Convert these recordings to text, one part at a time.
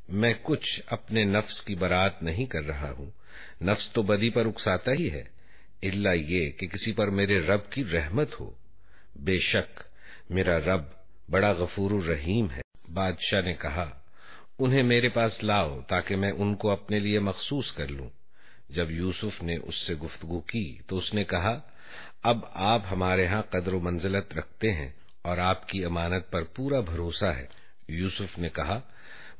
میں کچھ اپنے نفس کی برات نہیں کر رہا ہوں، نفس تو بدی پر اکساتا ہی ہے، الا یہ کہ کسی پر میرے رب کی رحمت ہو۔ بے شک میرا رب بڑا غفور الرحیم ہے۔ بادشاہ نے کہا، انہیں میرے پاس لاؤ تاکہ میں ان کو اپنے لیے مخصوص کر لوں۔ جب یوسف نے اس سے گفتگو کی تو اس نے کہا، اب آپ ہمارے ہاں قدر و منزلت رکھتے ہیں اور آپ کی امانت پر پورا بھروسہ ہے۔ یوسف نے کہا،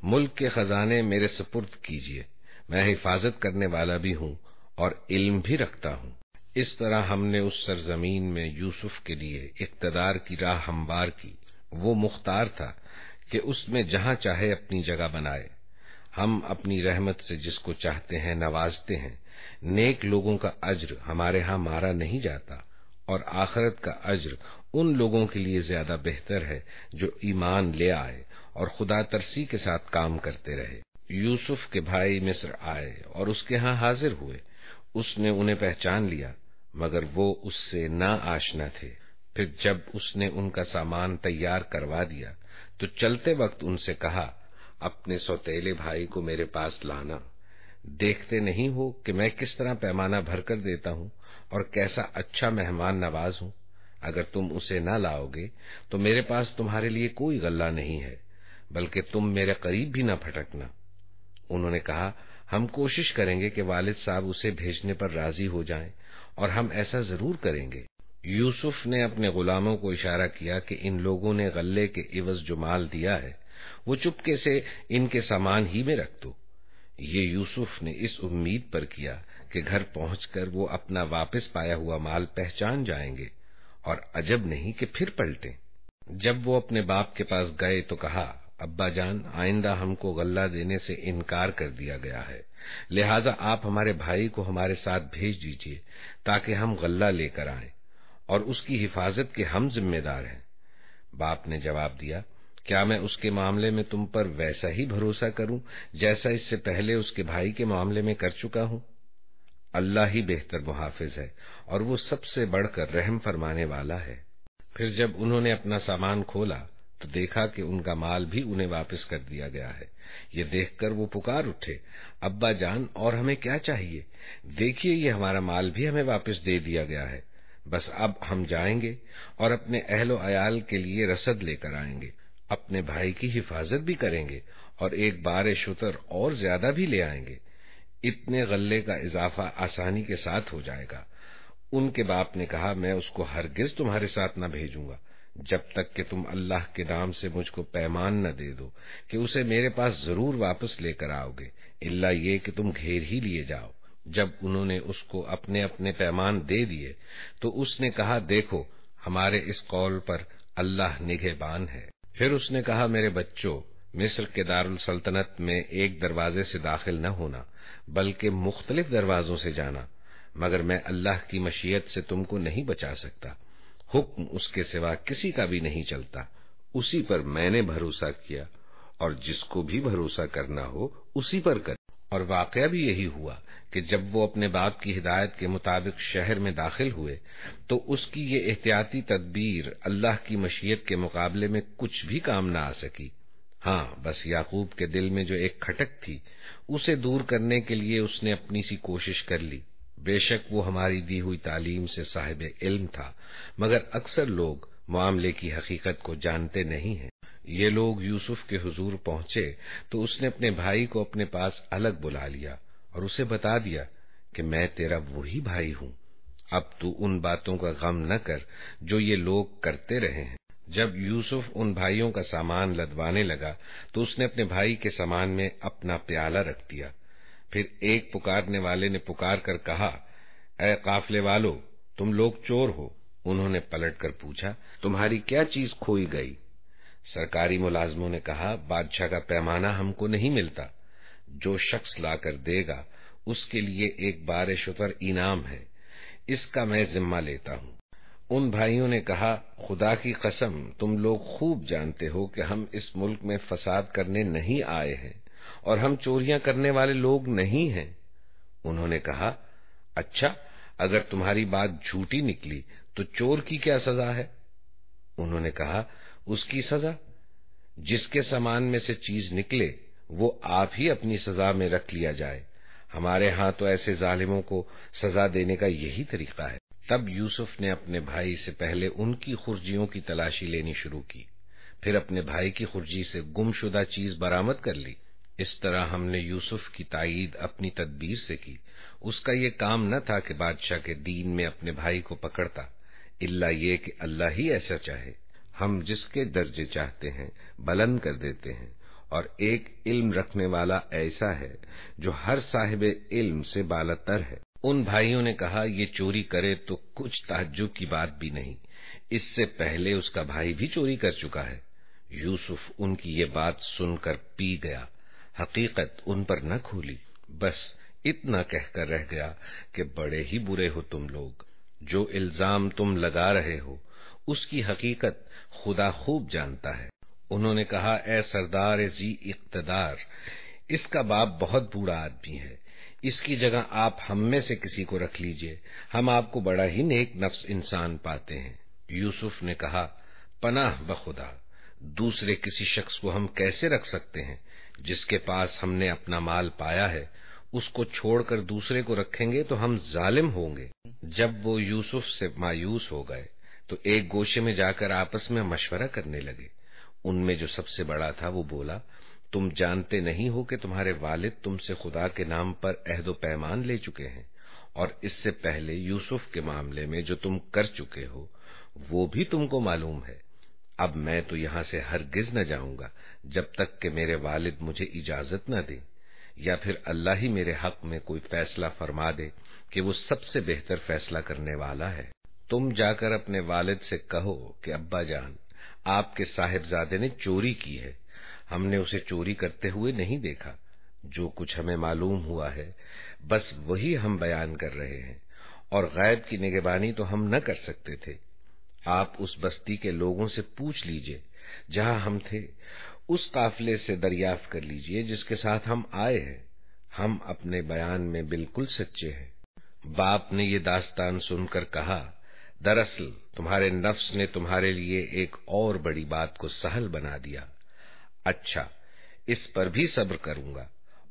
ملک کے خزانے میرے سپرد کیجیے، میں حفاظت کرنے والا بھی ہوں اور علم بھی رکھتا ہوں۔ اس طرح ہم نے اس سرزمین میں یوسف کے لیے اقتدار کی راہ ہموار کی۔ وہ مختار تھا کہ اس میں جہاں چاہے اپنی جگہ بنائے۔ ہم اپنی رحمت سے جس کو چاہتے ہیں نوازتے ہیں۔ نیک لوگوں کا اجر ہمارے ہاں مارا نہیں جاتا، اور آخرت کا اجر ان لوگوں کے لیے زیادہ بہتر ہے جو ایمان لے آئے اور خدا ترسی کے ساتھ کام کرتے رہے۔ یوسف کے بھائی مصر آئے اور اس کے ہاں حاضر ہوئے۔ اس نے انہیں پہچان لیا، مگر وہ اس سے نا آشنا تھے۔ پھر جب اس نے ان کا سامان تیار کروا دیا تو چلتے وقت ان سے کہا، اپنے سوتیلے بھائی کو میرے پاس لانا۔ دیکھتے نہیں ہو کہ میں کس طرح پیمانہ بھر کر دیتا ہوں اور کیسا اچھا مہمان نواز ہوں؟ اگر تم اسے نہ لاؤ گے تو میرے پاس تمہارے لیے کوئی غلہ نہیں ہے، بلکہ تم میرے قریب بھی نہ پھٹکنا۔ انہوں نے کہا، ہم کوشش کریں گے کہ والد صاحب اسے بھیجنے پر راضی ہو جائیں، اور ہم ایسا ضرور کریں گے۔ یوسف نے اپنے غلاموں کو اشارہ کیا کہ ان لوگوں نے غلے کے عوض جو مال دیا ہے وہ چپکے سے ان کے سامان ہی میں رکھ دو۔ یہ یوسف نے اس امید پر کیا کہ گھر پہنچ کر وہ اپنا واپس پایا ہوا مال پہچان جائیں گے، اور عجب نہیں کہ پھر پلٹیں۔ جب وہ اپنے باپ کے پاس گئے تو کہا، ابا جان، آئندہ ہم کو غلہ دینے سے انکار کر دیا گیا ہے، لہٰذا آپ ہمارے بھائی کو ہمارے ساتھ بھیج دیجیے تاکہ ہم غلہ لے کر آئیں، اور اس کی حفاظت کے ہم ذمہ دار ہیں۔ باپ نے جواب دیا، کیا میں اس کے معاملے میں تم پر ویسا ہی بھروسہ کروں جیسا اس سے پہلے اس کے بھائی کے معاملے میں کر چکا ہوں؟ اللہ ہی بہتر محافظ ہے، اور وہ سب سے بڑھ کر رحم فرمانے والا ہے۔ پھر جب انہوں نے اپنا سامان کھولا تو دیکھا کہ ان کا مال بھی انہیں واپس کر دیا گیا ہے۔ یہ دیکھ کر وہ پکار اٹھے، ابا جان، اور ہمیں کیا چاہیے؟ دیکھیے، یہ ہمارا مال بھی ہمیں واپس دے دیا گیا ہے، بس اب ہم جائیں گے اور اپنے اہل و عیال کے لیے رسد لے کر آئیں گے، اپنے بھائی کی حفاظت بھی کریں گے، اور ایک بار شتر اور زیادہ بھی لے آئیں گے۔ اتنے غلے کا اضافہ آسانی کے ساتھ ہو جائے گا۔ ان کے باپ نے کہا، میں اس کو ہرگز تمہارے ساتھ نہ بھیجوں گا جب تک کہ تم اللہ کے نام سے مجھ کو پیمان نہ دے دو کہ اسے میرے پاس ضرور واپس لے کر آؤ گے، الا یہ کہ تم گھیر ہی لیے جاؤ۔ جب انہوں نے اس کو اپنے اپنے پیمان دے دیے تو اس نے کہا، دیکھو، ہمارے اس قول پر اللہ نگہبان ہے۔ پھر اس نے کہا، میرے بچوں، مصر کے دارالسلطنت میں ایک دروازے سے داخل نہ ہونا بلکہ مختلف دروازوں سے جانا، مگر میں اللہ کی مشیت سے تم کو نہیں بچا سکتا۔ حکم اس کے سوا کسی کا بھی نہیں چلتا، اسی پر میں نے بھروسہ کیا، اور جس کو بھی بھروسہ کرنا ہو اسی پر کر۔ اور واقعہ بھی یہی ہوا کہ جب وہ اپنے باپ کی ہدایت کے مطابق شہر میں داخل ہوئے تو اس کی یہ احتیاطی تدبیر اللہ کی مشیت کے مقابلے میں کچھ بھی کام نہ آ سکی۔ ہاں، بس یعقوب کے دل میں جو ایک کھٹک تھی اسے دور کرنے کے لیے اس نے اپنی سی کوشش کر لی۔ بے شک وہ ہماری دی ہوئی تعلیم سے صاحب علم تھا، مگر اکثر لوگ معاملے کی حقیقت کو جانتے نہیں ہیں۔ یہ لوگ یوسف کے حضور پہنچے تو اس نے اپنے بھائی کو اپنے پاس الگ بلا لیا اور اسے بتا دیا کہ میں تیرا وہی بھائی ہوں، اب تو ان باتوں کا غم نہ کر جو یہ لوگ کرتے رہے ہیں۔ جب یوسف ان بھائیوں کا سامان لدوانے لگا تو اس نے اپنے بھائی کے سامان میں اپنا پیالہ رکھ دیا۔ پھر ایک پکارنے والے نے پکار کر کہا، اے قافلے والو، تم لوگ چور ہو۔ انہوں نے پلٹ کر پوچھا، تمہاری کیا چیز کھوئی گئی؟ سرکاری ملازموں نے کہا، بادشاہ کا پیمانہ ہم کو نہیں ملتا، جو شخص لا کر دے گا اس کے لیے ایک بار شتر انعام ہے، اس کا میں ذمہ لیتا ہوں۔ ان بھائیوں نے کہا، خدا کی قسم، تم لوگ خوب جانتے ہو کہ ہم اس ملک میں فساد کرنے نہیں آئے ہیں اور ہم چوریاں کرنے والے لوگ نہیں ہیں۔ انہوں نے کہا، اچھا، اگر تمہاری بات جھوٹی نکلی تو چور کی کیا سزا ہے؟ انہوں نے کہا، اس کی سزا، جس کے سامان میں سے چیز نکلے وہ آپ ہی اپنی سزا میں رکھ لیا جائے، ہمارے ہاں تو ایسے ظالموں کو سزا دینے کا یہی طریقہ ہے۔ تب یوسف نے اپنے بھائی سے پہلے ان کی خرجیوں کی تلاشی لینی شروع کی، پھر اپنے بھائی کی خرجی سے گم شدہ چیز برآمد کر لی۔ اس طرح ہم نے یوسف کی تائید اپنی تدبیر سے کی۔ اس کا یہ کام نہ تھا کہ بادشاہ کے دین میں اپنے بھائی کو پکڑتا، الا یہ کہ اللہ ہی ایسا چاہے، ہم جس کے درجے چاہتے ہیں بلند کر دیتے ہیں، اور ایک علم رکھنے والا ایسا ہے جو ہر صاحب علم سے بالاتر ہے۔ ان بھائیوں نے کہا، یہ چوری کرے تو کچھ تعجب کی بات بھی نہیں، اس سے پہلے اس کا بھائی بھی چوری کر چکا ہے۔ یوسف ان کی یہ بات سن کر پی گیا، حقیقت ان پر نہ کھولی، بس اتنا کہہ کر رہ گیا کہ بڑے ہی برے ہو تم لوگ، جو الزام تم لگا رہے ہو اس کی حقیقت خدا خوب جانتا ہے۔ انہوں نے کہا، اے سردار ذی اقتدار، اس کا باپ بہت بوڑھا آدمی ہے، اس کی جگہ آپ ہم میں سے کسی کو رکھ لیجئے، ہم آپ کو بڑا ہی نیک نفس انسان پاتے ہیں۔ یوسف نے کہا، پناہ بخدا، دوسرے کسی شخص کو ہم کیسے رکھ سکتے ہیں؟ جس کے پاس ہم نے اپنا مال پایا ہے اس کو چھوڑ کر دوسرے کو رکھیں گے تو ہم ظالم ہوں گے۔ جب وہ یوسف سے مایوس ہو گئے تو ایک گوشے میں جا کر آپس میں مشورہ کرنے لگے۔ ان میں جو سب سے بڑا تھا وہ بولا، تم جانتے نہیں ہو کہ تمہارے والد تم سے خدا کے نام پر عہد و پیمان لے چکے ہیں، اور اس سے پہلے یوسف کے معاملے میں جو تم کر چکے ہو وہ بھی تم کو معلوم ہے۔ اب میں تو یہاں سے ہرگز نہ جاؤں گا جب تک کہ میرے والد مجھے اجازت نہ دے، یا پھر اللہ ہی میرے حق میں کوئی فیصلہ فرما دے کہ وہ سب سے بہتر فیصلہ کرنے والا ہے۔ تم جا کر اپنے والد سے کہو کہ ابا جان، آپ کے صاحبزادے نے چوری کی ہے، ہم نے اسے چوری کرتے ہوئے نہیں دیکھا، جو کچھ ہمیں معلوم ہوا ہے بس وہی ہم بیان کر رہے ہیں، اور غیب کی نگہبانی تو ہم نہ کر سکتے تھے۔ آپ اس بستی کے لوگوں سے پوچھ لیجئے جہاں ہم تھے، اس قافلے سے دریافت کر لیجئے جس کے ساتھ ہم آئے ہیں، ہم اپنے بیان میں بالکل سچے ہیں۔ باپ نے یہ داستان سن کر کہا، دراصل تمہارے نفس نے تمہارے لیے ایک اور بڑی بات کو سہل بنا دیا۔ اچھا، اس پر بھی صبر کروں گا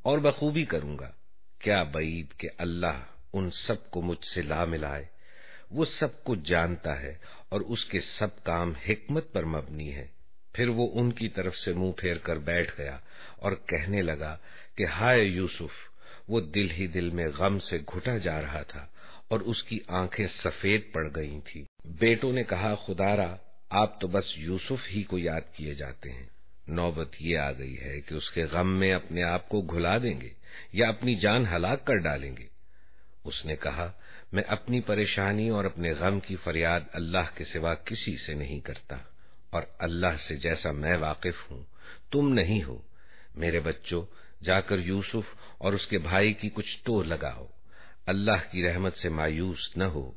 اور بخوبی کروں گا۔ کیا بعید کہ اللہ ان سب کو مجھ سے لا ملائے، وہ سب کچھ جانتا ہے اور اس کے سب کام حکمت پر مبنی ہے۔ پھر وہ ان کی طرف سے منہ پھیر کر بیٹھ گیا اور کہنے لگا کہ ہائے یوسف، وہ دل ہی دل میں غم سے گھٹا جا رہا تھا اور اس کی آنکھیں سفید پڑ گئی تھی۔ بیٹوں نے کہا، خدارا آپ تو بس یوسف ہی کو یاد کیے جاتے ہیں، نوبت یہ آ گئی ہے کہ اس کے غم میں اپنے آپ کو گھلا دیں گے یا اپنی جان ہلاک کر ڈالیں گے۔ اس نے کہا، میں اپنی پریشانی اور اپنے غم کی فریاد اللہ کے سوا کسی سے نہیں کرتا، اور اللہ سے جیسا میں واقف ہوں تم نہیں ہو۔ میرے بچوں، جا کر یوسف اور اس کے بھائی کی کچھ ٹو لگاؤ، اللہ کی رحمت سے مایوس نہ ہو،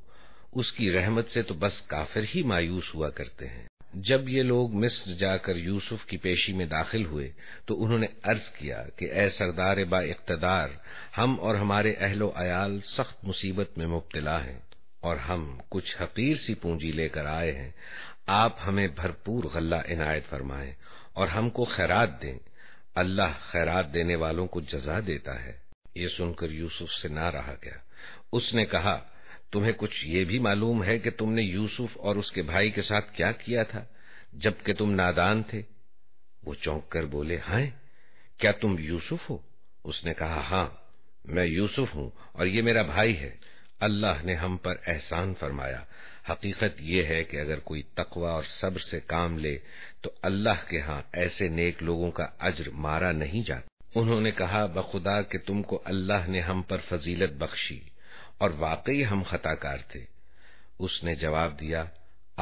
اس کی رحمت سے تو بس کافر ہی مایوس ہوا کرتے ہیں۔ جب یہ لوگ مصر جا کر یوسف کی پیشی میں داخل ہوئے تو انہوں نے عرض کیا کہ اے سردار با اقتدار، ہم اور ہمارے اہل و عیال سخت مصیبت میں مبتلا ہیں، اور ہم کچھ حقیر سی پونجی لے کر آئے ہیں، آپ ہمیں بھرپور غلہ عنایت فرمائیں اور ہم کو خیرات دیں، اللہ خیرات دینے والوں کو جزا دیتا ہے۔ یہ سن کر یوسف سے نہ رہا گیا، اس نے کہا، تمہیں کچھ یہ بھی معلوم ہے کہ تم نے یوسف اور اس کے بھائی کے ساتھ کیا کیا تھا جبکہ تم نادان تھے؟ وہ چونک کر بولے، ہاں، کیا تم یوسف ہو؟ اس نے کہا، ہاں، میں یوسف ہوں اور یہ میرا بھائی ہے، اللہ نے ہم پر احسان فرمایا۔ حقیقت یہ ہے کہ اگر کوئی تقوی اور صبر سے کام لے تو اللہ کے ہاں ایسے نیک لوگوں کا اجر مارا نہیں جاتا۔ انہوں نے کہا، بخدا کہ تم کو اللہ نے ہم پر فضیلت بخشی اور واقعی ہم خطا کار تھے۔ اس نے جواب دیا،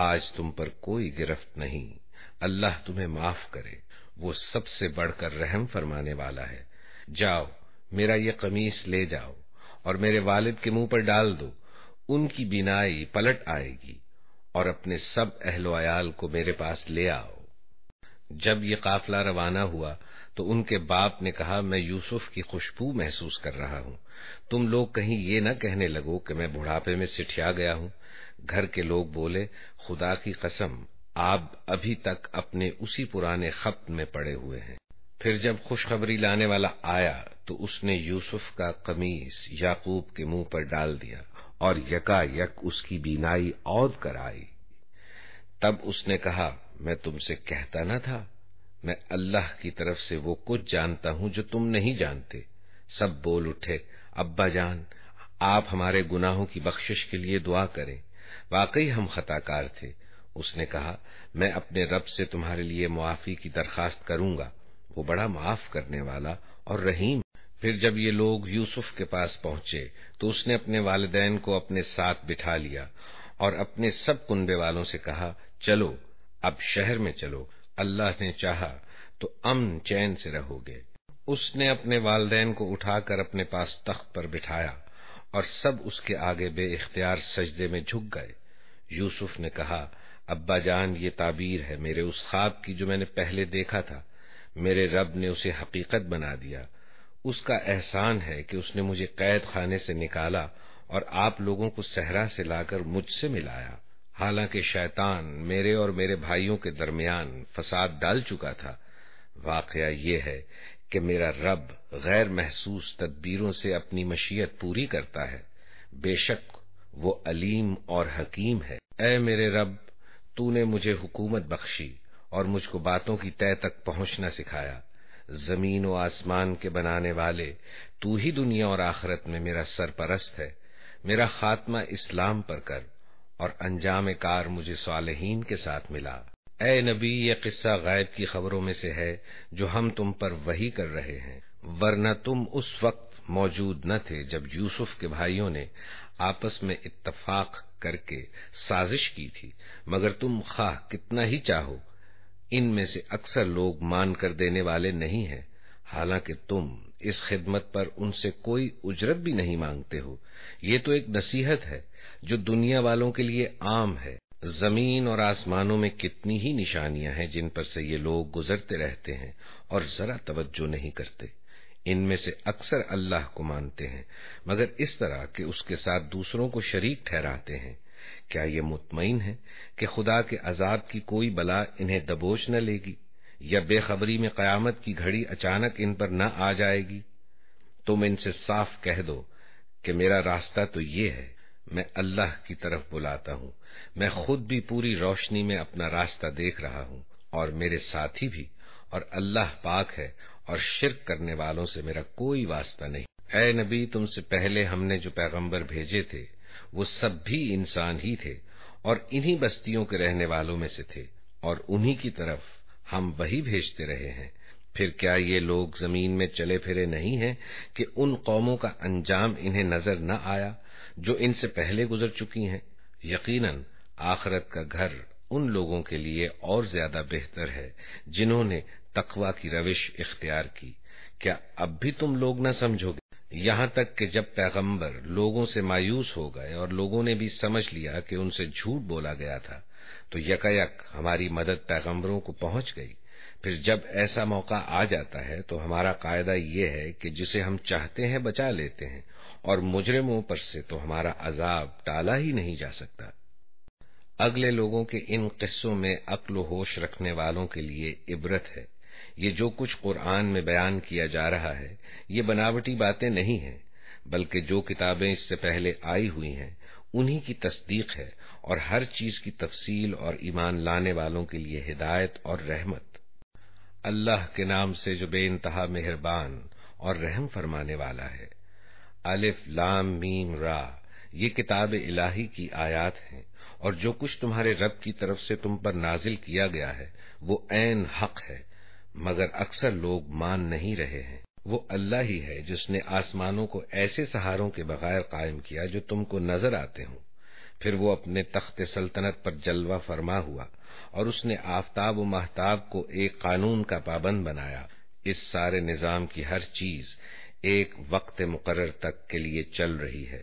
آج تم پر کوئی گرفت نہیں، اللہ تمہیں معاف کرے، وہ سب سے بڑھ کر رحم فرمانے والا ہے۔ جاؤ، میرا یہ قمیص لے جاؤ اور میرے والد کے منہ پر ڈال دو، ان کی بینائی پلٹ آئے گی، اور اپنے سب اہل و عیال کو میرے پاس لے آؤ۔ جب یہ قافلہ روانہ ہوا تو ان کے باپ نے کہا، میں یوسف کی خوشبو محسوس کر رہا ہوں، تم لوگ کہیں یہ نہ کہنے لگو کہ میں بڑھاپے میں سٹھیا گیا ہوں۔ گھر کے لوگ بولے، خدا کی قسم، آپ ابھی تک اپنے اسی پرانے خبت میں پڑے ہوئے ہیں۔ پھر جب خوشخبری لانے والا آیا تو اس نے یوسف کا قمیص یعقوب کے منہ پر ڈال دیا اور یکا یک اس کی بینائی عود کر آئی۔ تب اس نے کہا، میں تم سے کہتا نہ تھا، میں اللہ کی طرف سے وہ کچھ جانتا ہوں جو تم نہیں جانتے۔ سب بول اٹھے، ابا جان، آپ ہمارے گناہوں کی بخشش کے لیے دعا کریں، واقعی ہم خطا کار تھے۔ اس نے کہا، میں اپنے رب سے تمہارے لیے معافی کی درخواست کروں گا، وہ بڑا معاف کرنے والا اور رحیم۔ پھر جب یہ لوگ یوسف کے پاس پہنچے تو اس نے اپنے والدین کو اپنے ساتھ بٹھا لیا اور اپنے سب کنبے والوں سے کہا، چلو اب شہر میں چلو، اللہ نے چاہا تو امن چین سے رہو گے۔ اس نے اپنے والدین کو اٹھا کر اپنے پاس تخت پر بٹھایا اور سب اس کے آگے بے اختیار سجدے میں جھک گئے۔ یوسف نے کہا، ابا جان، یہ تعبیر ہے میرے اس خواب کی جو میں نے پہلے دیکھا تھا، میرے رب نے اسے حقیقت بنا دیا۔ اس کا احسان ہے کہ اس نے مجھے قید خانے سے نکالا اور آپ لوگوں کو صحرا سے لا کر مجھ سے ملایا، حالانکہ شیطان میرے اور میرے بھائیوں کے درمیان فساد ڈال چکا تھا۔ واقعہ یہ ہے کہ میرا رب غیر محسوس تدبیروں سے اپنی مشیت پوری کرتا ہے، بے شک وہ علیم اور حکیم ہے۔ اے میرے رب، تو نے مجھے حکومت بخشی اور مجھ کو باتوں کی تہ تک پہنچنا سکھایا۔ زمین و آسمان کے بنانے والے، تو ہی دنیا اور آخرت میں میرا سرپرست ہے۔ میرا خاتمہ اسلام پر کر اور انجام کار مجھے صالحین کے ساتھ ملا۔ اے نبی، یہ قصہ غیب کی خبروں میں سے ہے جو ہم تم پر وحی کر رہے ہیں، ورنہ تم اس وقت موجود نہ تھے جب یوسف کے بھائیوں نے آپس میں اتفاق کر کے سازش کی تھی، مگر تم خواہ کتنا ہی چاہو ان میں سے اکثر لوگ مان کر دینے والے نہیں ہیں، حالانکہ تم اس خدمت پر ان سے کوئی اجرت بھی نہیں مانگتے ہو۔ یہ تو ایک نصیحت ہے جو دنیا والوں کے لیے عام ہے۔ زمین اور آسمانوں میں کتنی ہی نشانیاں ہیں جن پر سے یہ لوگ گزرتے رہتے ہیں اور ذرا توجہ نہیں کرتے۔ ان میں سے اکثر اللہ کو مانتے ہیں مگر اس طرح کہ اس کے ساتھ دوسروں کو شریک ٹھہراتے ہیں۔ کیا یہ مطمئن ہے کہ خدا کے عذاب کی کوئی بلا انہیں دبوچ نہ لے گی، یا بے خبری میں قیامت کی گھڑی اچانک ان پر نہ آ جائے گی؟ تم ان سے صاف کہہ دو کہ میرا راستہ تو یہ ہے، میں اللہ کی طرف بلاتا ہوں، میں خود بھی پوری روشنی میں اپنا راستہ دیکھ رہا ہوں اور میرے ساتھی بھی، اور اللہ پاک ہے اور شرک کرنے والوں سے میرا کوئی واسطہ نہیں۔ اے نبی، تم سے پہلے ہم نے جو پیغمبر بھیجے تھے وہ سب بھی انسان ہی تھے اور انہی بستیوں کے رہنے والوں میں سے تھے، اور انہی کی طرف ہم وہی بھیجتے رہے ہیں۔ پھر کیا یہ لوگ زمین میں چلے پھرے نہیں ہیں کہ ان قوموں کا انجام انہیں نظر نہ آیا جو ان سے پہلے گزر چکی ہیں؟ یقیناً آخرت کا گھر ان لوگوں کے لیے اور زیادہ بہتر ہے جنہوں نے تقوی کی روش اختیار کی۔ کیا اب بھی تم لوگ نہ سمجھو گے؟ یہاں تک کہ جب پیغمبر لوگوں سے مایوس ہو گئے اور لوگوں نے بھی سمجھ لیا کہ ان سے جھوٹ بولا گیا تھا تو یکایک ہماری مدد پیغمبروں کو پہنچ گئی۔ پھر جب ایسا موقع آ جاتا ہے تو ہمارا قاعدہ یہ ہے کہ جسے ہم چاہتے ہیں بچا لیتے ہیں، اور مجرموں پر سے تو ہمارا عذاب ٹالا ہی نہیں جا سکتا۔ اگلے لوگوں کے ان قصوں میں عقل و ہوش رکھنے والوں کے لیے عبرت ہے۔ یہ جو کچھ قرآن میں بیان کیا جا رہا ہے یہ بناوٹی باتیں نہیں ہیں، بلکہ جو کتابیں اس سے پہلے آئی ہوئی ہیں انہی کی تصدیق ہے، اور ہر چیز کی تفصیل اور ایمان لانے والوں کے لیے ہدایت اور رحمت۔ اللہ کے نام سے جو بے انتہا مہربان اور رحم فرمانے والا ہے۔ الف لام میم را، یہ کتاب الہی کی آیات ہیں، اور جو کچھ تمہارے رب کی طرف سے تم پر نازل کیا گیا ہے وہ عین حق ہے، مگر اکثر لوگ مان نہیں رہے ہیں۔ وہ اللہ ہی ہے جس نے آسمانوں کو ایسے سہاروں کے بغیر قائم کیا جو تم کو نظر آتے ہوں، پھر وہ اپنے تخت سلطنت پر جلوہ فرما ہوا، اور اس نے آفتاب و مہتاب کو ایک قانون کا پابند بنایا۔ اس سارے نظام کی ہر چیز ایک وقت مقرر تک کے لیے چل رہی ہے،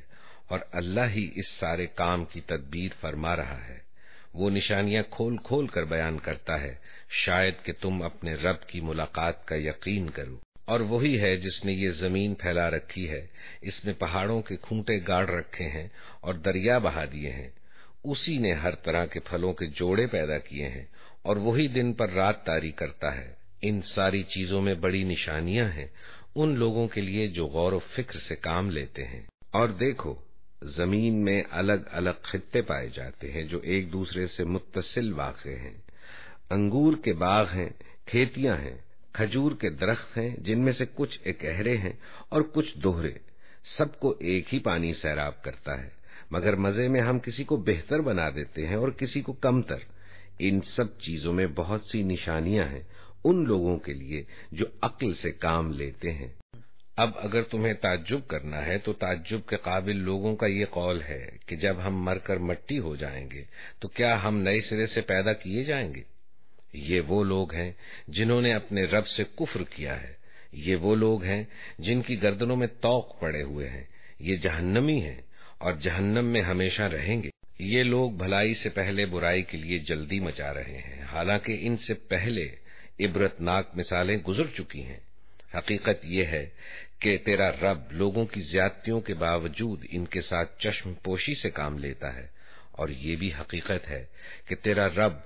اور اللہ ہی اس سارے کام کی تدبیر فرما رہا ہے۔ وہ نشانیاں کھول کھول کر بیان کرتا ہے، شاید کہ تم اپنے رب کی ملاقات کا یقین کرو۔ اور وہی ہے جس نے یہ زمین پھیلا رکھی ہے، اس میں پہاڑوں کے کھونٹے گاڑ رکھے ہیں اور دریا بہا دیے ہیں۔ اسی نے ہر طرح کے پھلوں کے جوڑے پیدا کیے ہیں، اور وہی دن پر رات طاری کرتا ہے۔ ان ساری چیزوں میں بڑی نشانیاں ہیں ان لوگوں کے لیے جو غور و فکر سے کام لیتے ہیں۔ اور دیکھو، زمین میں الگ الگ خطے پائے جاتے ہیں جو ایک دوسرے سے متصل واقع ہیں۔ انگور کے باغ ہیں، کھیتیاں ہیں، کھجور کے درخت ہیں جن میں سے کچھ اکہرے ہیں اور کچھ دوہرے، سب کو ایک ہی پانی سیراب کرتا ہے، مگر مزے میں ہم کسی کو بہتر بنا دیتے ہیں اور کسی کو کمتر۔ ان سب چیزوں میں بہت سی نشانیاں ہیں ان لوگوں کے لیے جو عقل سے کام لیتے ہیں۔ اب اگر تمہیں تعجب کرنا ہے تو تعجب کے قابل لوگوں کا یہ قول ہے کہ جب ہم مر کر مٹی ہو جائیں گے تو کیا ہم نئے سرے سے پیدا کیے جائیں گے؟ یہ وہ لوگ ہیں جنہوں نے اپنے رب سے کفر کیا ہے، یہ وہ لوگ ہیں جن کی گردنوں میں طوق پڑے ہوئے ہیں، یہ جہنمی ہیں اور جہنم میں ہمیشہ رہیں گے۔ یہ لوگ بھلائی سے پہلے برائی کے لیے جلدی مچا رہے ہیں، حالانکہ ان سے پہلے عبرتناک مثالیں گزر چکی ہیں۔ حقیقت یہ ہے کہ تیرا رب لوگوں کی زیادتیوں کے باوجود ان کے ساتھ چشم پوشی سے کام لیتا ہے، اور یہ بھی حقیقت ہے کہ تیرا رب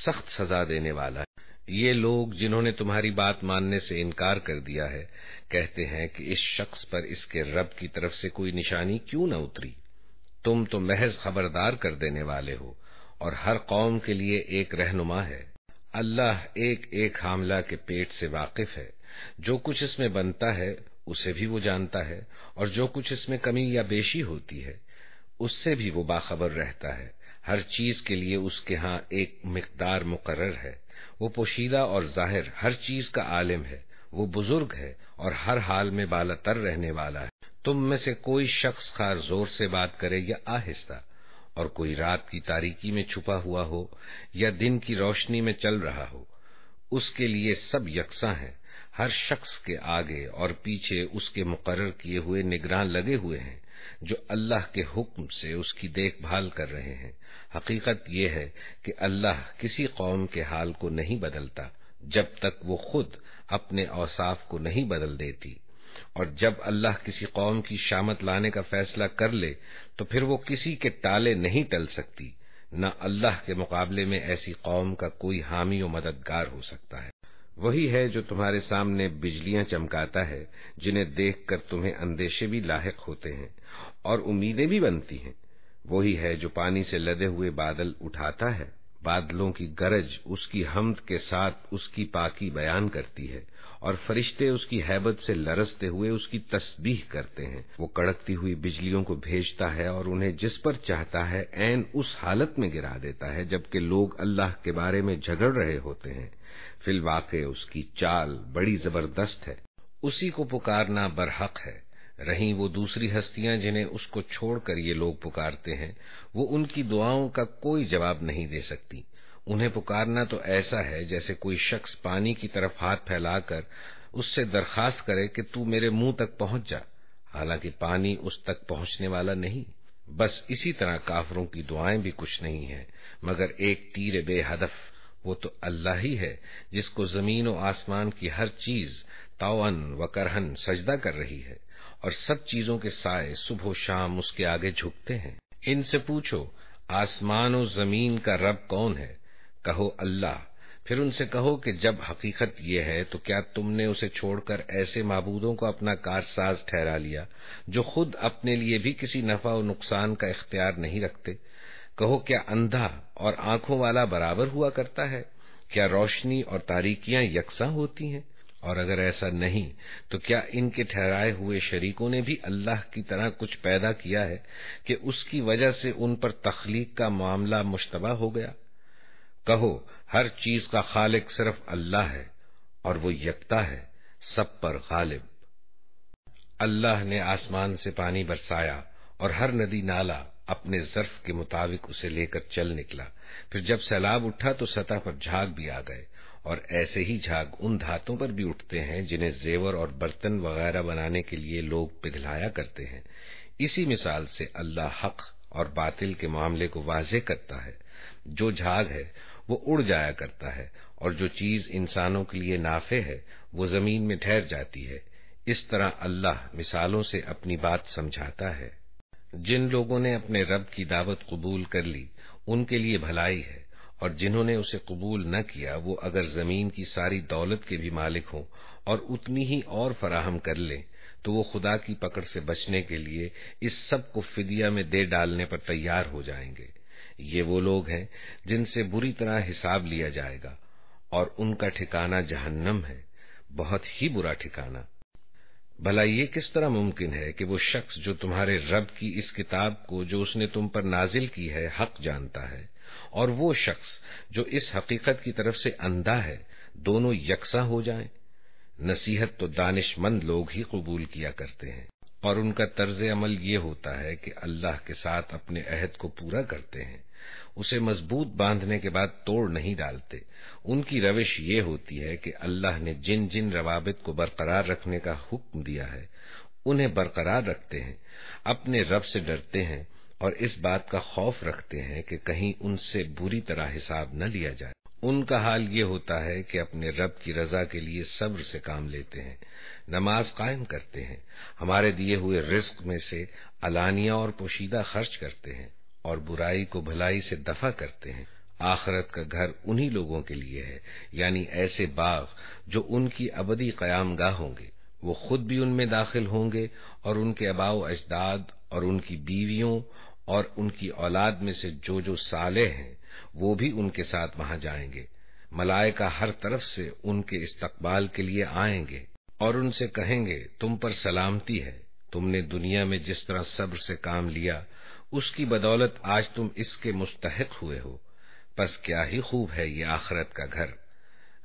سخت سزا دینے والا ہے۔ یہ لوگ جنہوں نے تمہاری بات ماننے سے انکار کر دیا ہے کہتے ہیں کہ اس شخص پر اس کے رب کی طرف سے کوئی نشانی کیوں نہ اتری؟ تم تو محض خبردار کر دینے والے ہو، اور ہر قوم کے لیے ایک رہنما ہے۔ اللہ ایک ایک حاملہ کے پیٹ سے واقف ہے، جو کچھ اس میں بنتا ہے اسے بھی وہ جانتا ہے، اور جو کچھ اس میں کمی یا بیشی ہوتی ہے اس سے بھی وہ باخبر رہتا ہے۔ ہر چیز کے لیے اس کے ہاں ایک مقدار مقرر ہے، وہ پوشیدہ اور ظاہر ہر چیز کا عالم ہے، وہ بزرگ ہے اور ہر حال میں بالاتر رہنے والا ہے۔ تم میں سے کوئی شخص خواہ زور سے بات کرے یا آہستہ، اور کوئی رات کی تاریکی میں چھپا ہوا ہو یا دن کی روشنی میں چل رہا ہو، اس کے لیے سب یکساں ہیں۔ ہر شخص کے آگے اور پیچھے اس کے مقرر کیے ہوئے نگران لگے ہوئے ہیں جو اللہ کے حکم سے اس کی دیکھ بھال کر رہے ہیں۔ حقیقت یہ ہے کہ اللہ کسی قوم کے حال کو نہیں بدلتا جب تک وہ خود اپنے اوصاف کو نہیں بدل دیتی، اور جب اللہ کسی قوم کی شامت لانے کا فیصلہ کر لے تو پھر وہ کسی کے ٹالے نہیں ٹل سکتی، نہ اللہ کے مقابلے میں ایسی قوم کا کوئی حامی و مددگار ہو سکتا ہے۔ وہی ہے جو تمہارے سامنے بجلیاں چمکاتا ہے، جنہیں دیکھ کر تمہیں اندیشے بھی لاحق ہوتے ہیں اور امیدیں بھی بنتی ہیں۔ وہی ہے جو پانی سے لدے ہوئے بادل اٹھاتا ہے، بادلوں کی گرج اس کی حمد کے ساتھ اس کی پاکی بیان کرتی ہے، اور فرشتے اس کی ہیبت سے لرزتے ہوئے اس کی تسبیح کرتے ہیں۔ وہ کڑکتی ہوئی بجلیوں کو بھیجتا ہے اور انہیں جس پر چاہتا ہے عین اس حالت میں گرا دیتا ہے جبکہ لوگ اللہ کے بارے میں جھگڑ رہے ہوتے ہیں۔ فی الواقع اس کی چال بڑی زبردست ہے، اسی کو پکارنا برحق ہے۔ رہیں وہ دوسری ہستیاں جنہیں اس کو چھوڑ کر یہ لوگ پکارتے ہیں، وہ ان کی دعاؤں کا کوئی جواب نہیں دے سکتی۔ انہیں پکارنا تو ایسا ہے جیسے کوئی شخص پانی کی طرف ہاتھ پھیلا کر اس سے درخواست کرے کہ تو میرے منہ تک پہنچ جا، حالانکہ پانی اس تک پہنچنے والا نہیں۔ بس اسی طرح کافروں کی دعائیں بھی کچھ نہیں ہیں مگر ایک تیر بے ہدف۔ وہ تو اللہ ہی ہے جس کو زمین و آسمان کی ہر چیز طوعاً و کرہاً سجدہ کر رہی ہے، اور سب چیزوں کے سائے صبح و شام اس کے آگے جھکتے ہیں۔ ان سے پوچھو آسمان و زمین کا رب کون ہے؟ کہو اللہ۔ پھر ان سے کہو کہ جب حقیقت یہ ہے تو کیا تم نے اسے چھوڑ کر ایسے معبودوں کو اپنا کارساز ٹھہرا لیا جو خود اپنے لیے بھی کسی نفع و نقصان کا اختیار نہیں رکھتے؟ کہو کیا اندھا اور آنکھوں والا برابر ہوا کرتا ہے؟ کیا روشنی اور تاریکیاں یکساں ہوتی ہیں؟ اور اگر ایسا نہیں تو کیا ان کے ٹھہرائے ہوئے شریکوں نے بھی اللہ کی طرح کچھ پیدا کیا ہے کہ اس کی وجہ سے ان پر تخلیق کا معاملہ مشتبہ ہو گیا؟ کہو ہر چیز کا خالق صرف اللہ ہے اور وہ یکتا ہے، سب پر غالب۔ اللہ نے آسمان سے پانی برسایا اور ہر ندی نالا اپنے ظرف کے مطابق اسے لے کر چل نکلا، پھر جب سیلاب اٹھا تو سطح پر جھاگ بھی آ گئے، اور ایسے ہی جھاگ ان دھاتوں پر بھی اٹھتے ہیں جنہیں زیور اور برتن وغیرہ بنانے کے لیے لوگ پگھلایا کرتے ہیں۔ اسی مثال سے اللہ حق اور باطل کے معاملے کو واضح کرتا ہے۔ جو جھاگ ہے وہ اڑ جایا کرتا ہے، اور جو چیز انسانوں کے لیے نافع ہے وہ زمین میں ٹھہر جاتی ہے۔ اس طرح اللہ مثالوں سے اپنی بات سمجھاتا ہے۔ جن لوگوں نے اپنے رب کی دعوت قبول کر لی ان کے لیے بھلائی ہے، اور جنہوں نے اسے قبول نہ کیا وہ اگر زمین کی ساری دولت کے بھی مالک ہوں اور اتنی ہی اور فراہم کر لیں تو وہ خدا کی پکڑ سے بچنے کے لیے اس سب کو فدیہ میں دے ڈالنے پر تیار ہو جائیں گے۔ یہ وہ لوگ ہیں جن سے بری طرح حساب لیا جائے گا اور ان کا ٹھکانہ جہنم ہے، بہت ہی برا ٹھکانہ۔ بھلا یہ کس طرح ممکن ہے کہ وہ شخص جو تمہارے رب کی اس کتاب کو جو اس نے تم پر نازل کی ہے حق جانتا ہے، اور وہ شخص جو اس حقیقت کی طرف سے اندھا ہے، دونوں یکساں ہو جائیں؟ نصیحت تو دانش مند لوگ ہی قبول کیا کرتے ہیں، اور ان کا طرز عمل یہ ہوتا ہے کہ اللہ کے ساتھ اپنے عہد کو پورا کرتے ہیں، اسے مضبوط باندھنے کے بعد توڑ نہیں ڈالتے۔ ان کی روش یہ ہوتی ہے کہ اللہ نے جن جن روابط کو برقرار رکھنے کا حکم دیا ہے انہیں برقرار رکھتے ہیں، اپنے رب سے ڈرتے ہیں اور اس بات کا خوف رکھتے ہیں کہ کہیں ان سے بری طرح حساب نہ لیا جائے۔ ان کا حال یہ ہوتا ہے کہ اپنے رب کی رضا کے لیے صبر سے کام لیتے ہیں، نماز قائم کرتے ہیں، ہمارے دیے ہوئے رزق میں سے علانیہ اور پوشیدہ خرچ کرتے ہیں، اور برائی کو بھلائی سے دفع کرتے ہیں۔ آخرت کا گھر انہی لوگوں کے لیے ہے، یعنی ایسے باغ جو ان کی ابدی قیام گاہ ہوں گے، وہ خود بھی ان میں داخل ہوں گے اور ان کے آباء و اجداد اور ان کی بیویوں اور ان کی اولاد میں سے جو صالح ہیں وہ بھی ان کے ساتھ وہاں جائیں گے۔ ملائکہ ہر طرف سے ان کے استقبال کے لیے آئیں گے اور ان سے کہیں گے تم پر سلامتی ہے، تم نے دنیا میں جس طرح صبر سے کام لیا اس کی بدولت آج تم اس کے مستحق ہوئے ہو، پس کیا ہی خوب ہے یہ آخرت کا گھر۔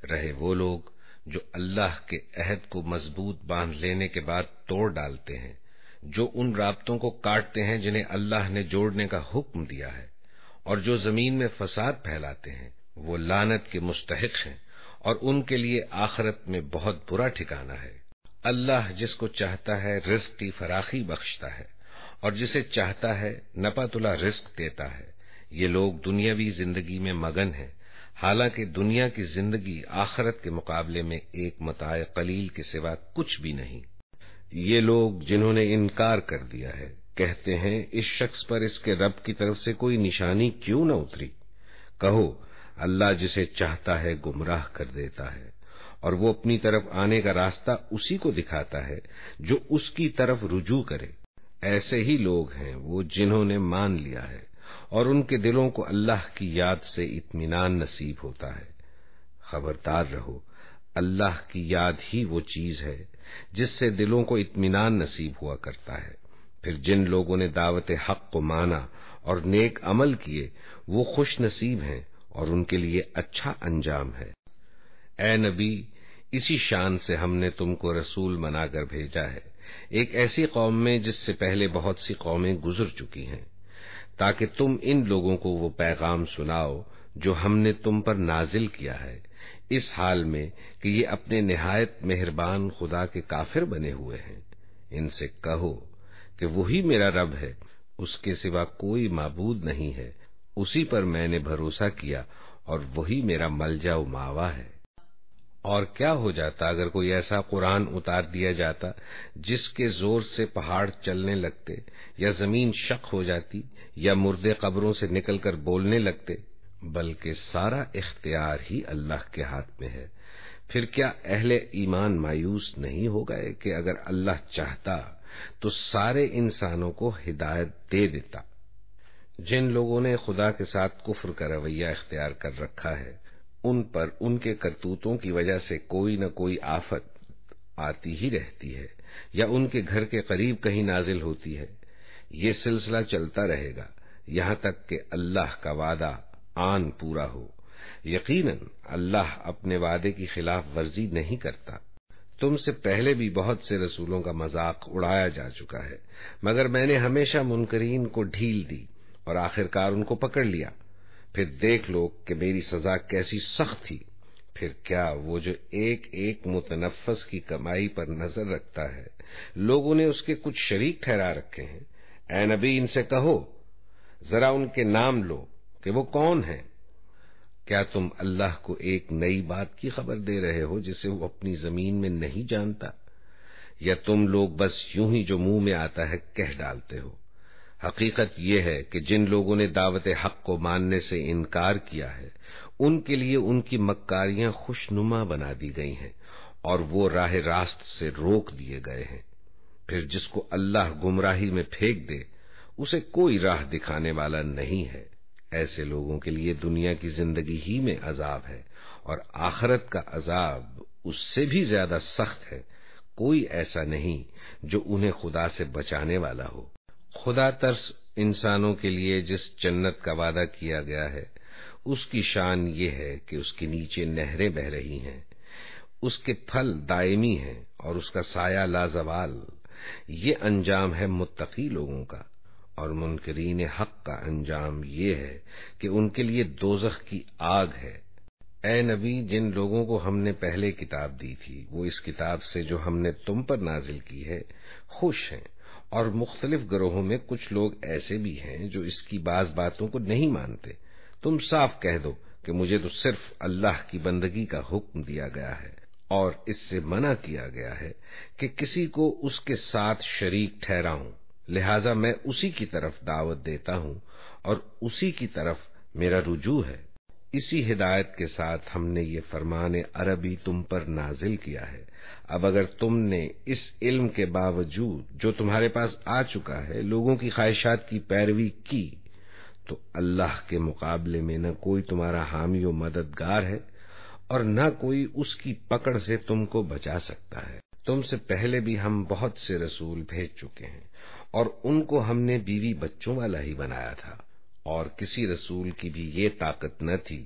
رہے وہ لوگ جو اللہ کے عہد کو مضبوط باندھ لینے کے بعد توڑ ڈالتے ہیں، جو ان رابطوں کو کاٹتے ہیں جنہیں اللہ نے جوڑنے کا حکم دیا ہے، اور جو زمین میں فساد پھیلاتے ہیں، وہ لعنت کے مستحق ہیں اور ان کے لیے آخرت میں بہت برا ٹھکانہ ہے۔ اللہ جس کو چاہتا ہے رزق کی فراخی بخشتا ہے اور جسے چاہتا ہے نپا تلا رزق دیتا ہے۔ یہ لوگ دنیاوی زندگی میں مگن ہیں، حالانکہ دنیا کی زندگی آخرت کے مقابلے میں ایک متاع قلیل کے سوا کچھ بھی نہیں۔ یہ لوگ جنہوں نے انکار کر دیا ہے کہتے ہیں اس شخص پر اس کے رب کی طرف سے کوئی نشانی کیوں نہ اتری؟ کہو اللہ جسے چاہتا ہے گمراہ کر دیتا ہے، اور وہ اپنی طرف آنے کا راستہ اسی کو دکھاتا ہے جو اس کی طرف رجوع کرے۔ ایسے ہی لوگ ہیں وہ جنہوں نے مان لیا ہے اور ان کے دلوں کو اللہ کی یاد سے اطمینان نصیب ہوتا ہے۔ خبردار رہو، اللہ کی یاد ہی وہ چیز ہے جس سے دلوں کو اطمینان نصیب ہوا کرتا ہے۔ پھر جن لوگوں نے دعوت حق کو مانا اور نیک عمل کیے وہ خوش نصیب ہیں اور ان کے لیے اچھا انجام ہے۔ اے نبی، اسی شان سے ہم نے تم کو رسول بنا کر بھیجا ہے ایک ایسی قوم میں جس سے پہلے بہت سی قومیں گزر چکی ہیں، تاکہ تم ان لوگوں کو وہ پیغام سناؤ جو ہم نے تم پر نازل کیا ہے، اس حال میں کہ یہ اپنے نہایت مہربان خدا کے کافر بنے ہوئے ہیں۔ ان سے کہو کہ وہی میرا رب ہے، اس کے سوا کوئی معبود نہیں ہے، اسی پر میں نے بھروسہ کیا اور وہی میرا ملجا و ماوا ہے۔ اور کیا ہو جاتا اگر کوئی ایسا قرآن اتار دیا جاتا جس کے زور سے پہاڑ چلنے لگتے، یا زمین شق ہو جاتی، یا مردے قبروں سے نکل کر بولنے لگتے؟ بلکہ سارا اختیار ہی اللہ کے ہاتھ میں ہے۔ پھر کیا اہل ایمان مایوس نہیں ہو گئے کہ اگر اللہ چاہتا تو سارے انسانوں کو ہدایت دے دیتا؟ جن لوگوں نے خدا کے ساتھ کفر کا رویہ اختیار کر رکھا ہے ان پر ان کے کرتوتوں کی وجہ سے کوئی نہ کوئی آفت آتی ہی رہتی ہے، یا ان کے گھر کے قریب کہیں نازل ہوتی ہے۔ یہ سلسلہ چلتا رہے گا یہاں تک کہ اللہ کا وعدہ آن پورا ہو۔ یقیناً اللہ اپنے وعدے کی خلاف ورزی نہیں کرتا۔ تم سے پہلے بھی بہت سے رسولوں کا مذاق اڑایا جا چکا ہے، مگر میں نے ہمیشہ منکرین کو ڈھیل دی اور آخرکار ان کو پکڑ لیا۔ پھر دیکھ لو کہ میری سزا کیسی سخت تھی۔ پھر کیا وہ جو ایک ایک متنفس کی کمائی پر نظر رکھتا ہے، لوگوں نے اس کے کچھ شریک ٹھہرا رکھے ہیں؟ اے نبی، ان سے کہو ذرا ان کے نام لو کہ وہ کون ہیں۔ کیا تم اللہ کو ایک نئی بات کی خبر دے رہے ہو جسے وہ اپنی زمین میں نہیں جانتا؟ یا تم لوگ بس یوں ہی جو منہ میں آتا ہے کہہ ڈالتے ہو؟ حقیقت یہ ہے کہ جن لوگوں نے دعوت حق کو ماننے سے انکار کیا ہے ان کے لیے ان کی مکاریاں خوشنما بنا دی گئی ہیں اور وہ راہ راست سے روک دیے گئے ہیں۔ پھر جس کو اللہ گمراہی میں پھینک دے اسے کوئی راہ دکھانے والا نہیں ہے۔ ایسے لوگوں کے لیے دنیا کی زندگی ہی میں عذاب ہے اور آخرت کا عذاب اس سے بھی زیادہ سخت ہے۔ کوئی ایسا نہیں جو انہیں خدا سے بچانے والا ہو۔ خدا ترس انسانوں کے لیے جس جنت کا وعدہ کیا گیا ہے اس کی شان یہ ہے کہ اس کے نیچے نہریں بہہ رہی ہیں، اس کے پھل دائمی ہیں اور اس کا سایہ لازوال۔ یہ انجام ہے متقی لوگوں کا، اور منکرین حق کا انجام یہ ہے کہ ان کے لیے دوزخ کی آگ ہے۔ اے نبی، جن لوگوں کو ہم نے پہلے کتاب دی تھی وہ اس کتاب سے جو ہم نے تم پر نازل کی ہے خوش ہیں، اور مختلف گروہوں میں کچھ لوگ ایسے بھی ہیں جو اس کی بعض باتوں کو نہیں مانتے۔ تم صاف کہہ دو کہ مجھے تو صرف اللہ کی بندگی کا حکم دیا گیا ہے اور اس سے منع کیا گیا ہے کہ کسی کو اس کے ساتھ شریک ٹھہراؤں، لہذا میں اسی کی طرف دعوت دیتا ہوں اور اسی کی طرف میرا رجوع ہے۔ اسی ہدایت کے ساتھ ہم نے یہ فرمان عربی تم پر نازل کیا ہے۔ اب اگر تم نے اس علم کے باوجود جو تمہارے پاس آ چکا ہے لوگوں کی خواہشات کی پیروی کی تو اللہ کے مقابلے میں نہ کوئی تمہارا حامی و مددگار ہے اور نہ کوئی اس کی پکڑ سے تم کو بچا سکتا ہے۔ تم سے پہلے بھی ہم بہت سے رسول بھیج چکے ہیں اور ان کو ہم نے بیوی بچوں والا ہی بنایا تھا، اور کسی رسول کی بھی یہ طاقت نہ تھی